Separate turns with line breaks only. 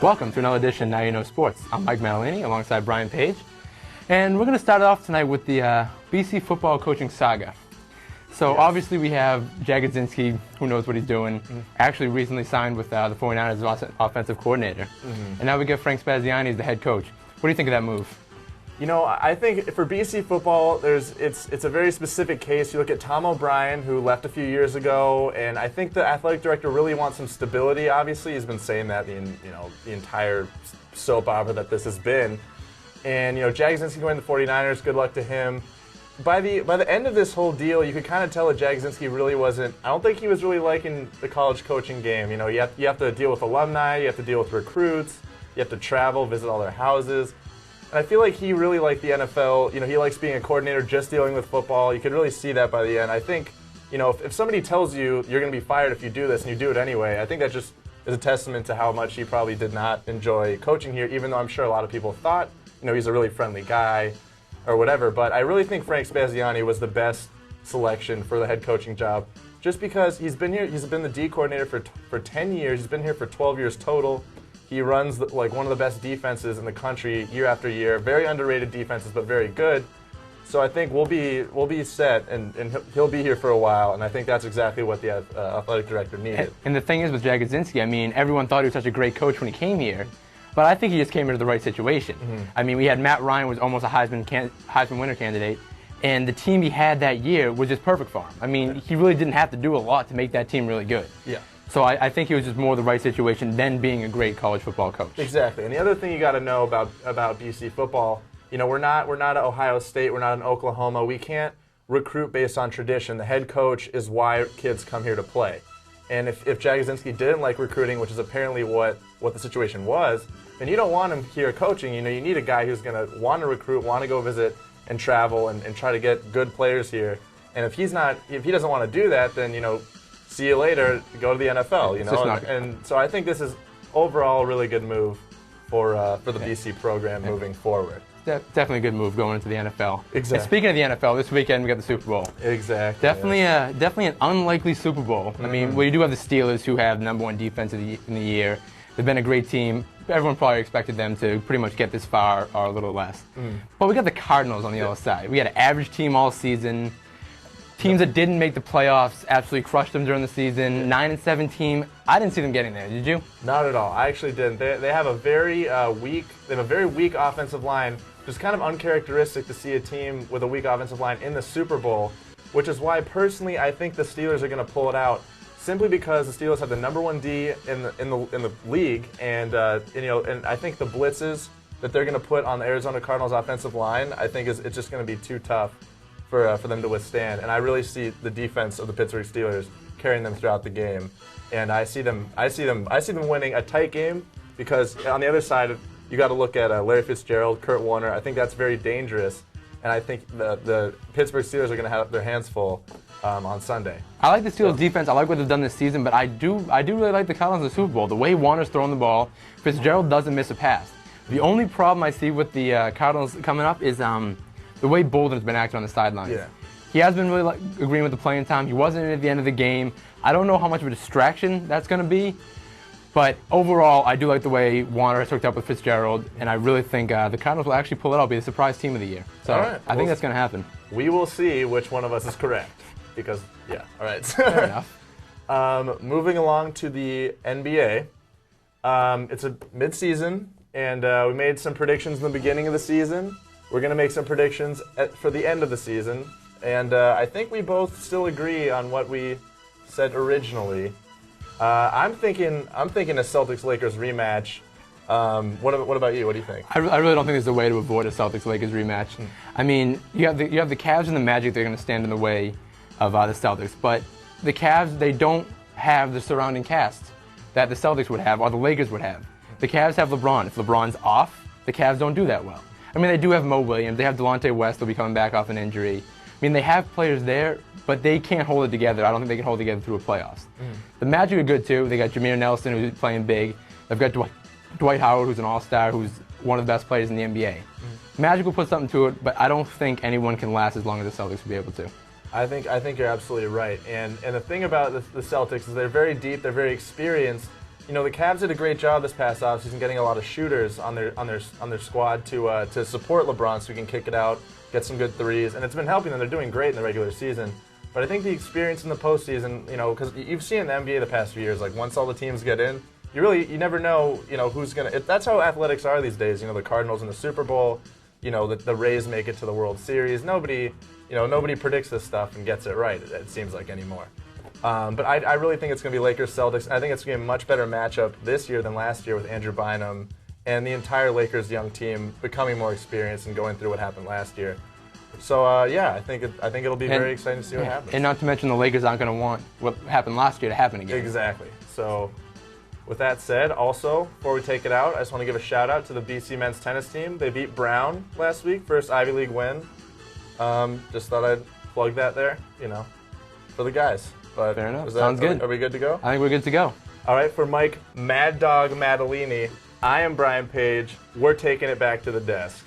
Welcome to another edition of Now You Know Sports. I'm Mike Matalini alongside Brian Page. And we're going to start off tonight with the BC football coaching saga. So obviously we have Jagodzinski, who knows what he's doing, actually recently signed with the 49ers as offensive coordinator. And now we get Frank Spaziani as the head coach. What do you think of that move?
You know, I think for BC football, it's a very specific case. You look at Tom O'Brien, who left a few years ago, and I think the athletic director really wants some stability. Obviously, he's been saying that the entire soap opera that this has been. And Jagodzinski going to the 49ers, good luck to him. By the end of this whole deal, you could kind of tell that Jagodzinski really wasn't. I don't think he was really liking the college coaching game. You have to deal with alumni, you have to deal with recruits, you have to travel, visit all their houses. And I feel like he really liked the NFL. He likes being a coordinator, just dealing with football. You could really see that by the end. I think, if somebody tells you you're going to be fired if you do this and you do it anyway, I think that just is a testament to how much he probably did not enjoy coaching here, even though I'm sure a lot of people thought, he's a really friendly guy or whatever. But I really think Frank Spaziani was the best selection for the head coaching job, just because he's been here. He's been the D coordinator for 10 years. He's been here for 12 years total. He runs one of the best defenses in the country year after year. Very underrated defenses, but very good. So I think we'll be set, and he'll be here for a while. And I think that's exactly what the athletic director needed.
And the thing is with Jagodzinski, everyone thought he was such a great coach when he came here, but I think he just came into the right situation. We had Matt Ryan was almost a Heisman winner candidate, and the team he had that year was just perfect for him. He really didn't have to do a lot to make that team really good.
Yeah.
So I think he was just more the right situation than being a great college football coach.
Exactly. And the other thing you got to know about BC football, we're not at Ohio State, we're not in Oklahoma. We can't recruit based on tradition. The head coach is why kids come here to play. And if Jagodzinski didn't like recruiting, which is apparently what the situation was, then you don't want him here coaching. You need a guy who's going to want to recruit, want to go visit and travel and try to get good players here. And if he doesn't want to do that, then see you later, go to the NFL, And so I think this is overall a really good move for the BC program moving forward.
Definitely a good move going into the NFL.
Exactly.
And speaking of the NFL, this weekend we got the Super Bowl.
Exactly.
Definitely an unlikely Super Bowl. You do have the Steelers, who have the #1 defense in the year. They've been a great team. Everyone probably expected them to pretty much get this far or a little less. But we got the Cardinals on the other side. We had an average team all season. Teams that didn't make the playoffs absolutely crushed them during the season. 9-7 team. I didn't see them getting there. Did you?
Not at all. I actually didn't. They have a very weak offensive line. It's kind of uncharacteristic to see a team with a weak offensive line in the Super Bowl, which is why personally I think the Steelers are going to pull it out, simply because the Steelers have the #1 D in the league, and I think the blitzes that they're going to put on the Arizona Cardinals offensive line, I think it's just going to be too tough for them to withstand. And I really see the defense of the Pittsburgh Steelers carrying them throughout the game. And I see them winning a tight game, because on the other side, you got to look at Larry Fitzgerald, Kurt Warner. I think that's very dangerous. And I think the Pittsburgh Steelers are going to have their hands full on Sunday.
I like the Steelers' defense. I like what they've done this season, but I do really like the Cardinals in the Super Bowl. The way Warner's throwing the ball, Fitzgerald doesn't miss a pass. The only problem I see with the Cardinals coming up is the way Bolden's been acting on the sidelines.
Yeah.
He has been really agreeing with the playing time. He wasn't in at the end of the game. I don't know how much of a distraction that's going to be, but overall, I do like the way Warner has hooked up with Fitzgerald, and I really think the Cardinals will actually pull it out, be the surprise team of the year. So I think that's going to happen.
We will see which one of us is correct, because, yeah, all right.
Fair enough.
Moving along to the NBA. It's a mid-season, and we made some predictions in the beginning of the season. We're going to make some predictions for the end of the season, and I think we both still agree on what we said originally. I'm thinking a Celtics-Lakers rematch. What about you? What do you think?
I really don't think there's a way to avoid a Celtics-Lakers rematch. You have the Cavs and the Magic. They're going to stand in the way of the Celtics, but the Cavs, they don't have the surrounding cast that the Celtics would have or the Lakers would have. The Cavs have LeBron. If LeBron's off, the Cavs don't do that well. They do have Mo Williams. They have Delonte West. They'll be coming back off an injury. They have players there, but they can't hold it together. I don't think they can hold it together through a playoffs. The Magic are good, too. They got Jameer Nelson, who's playing big. They've got Dwight Howard, who's an all-star, who's one of the best players in the NBA. Magic will put something to it, but I don't think anyone can last as long as the Celtics will be able to.
I think you're absolutely right. And the thing about the Celtics is they're very deep, they're very experienced, you know, the Cavs did a great job this past offseason getting a lot of shooters on their squad to support LeBron so he can kick it out, get some good threes, and it's been helping them. They're doing great in the regular season. But I think the experience in the postseason, you know, because you've seen in the NBA the past few years, like once all the teams get in, you never know, you know, who's gonna. That's how athletics are these days. You know, the Cardinals in the Super Bowl, you know, the Rays make it to the World Series. Nobody predicts this stuff and gets it right. It seems like anymore. But I really think it's going to be Lakers-Celtics. I think it's going to be a much better matchup this year than last year with Andrew Bynum and the entire Lakers young team becoming more experienced and going through what happened last year. So yeah, I think it'll be very exciting to see what happens.
And not to mention the Lakers aren't going to want what happened last year to happen again.
Exactly. So with that said, also before we take it out, I just want to give a shout out to the BC men's tennis team. They beat Brown last week, first Ivy League win. Just thought I'd plug that there, you know, for the guys. But
fair enough. Sounds good.
Are we good to go?
I think we're good to go.
All right, for Mike Mad Dog Madalini, I am Brian Page. We're taking it back to the desk.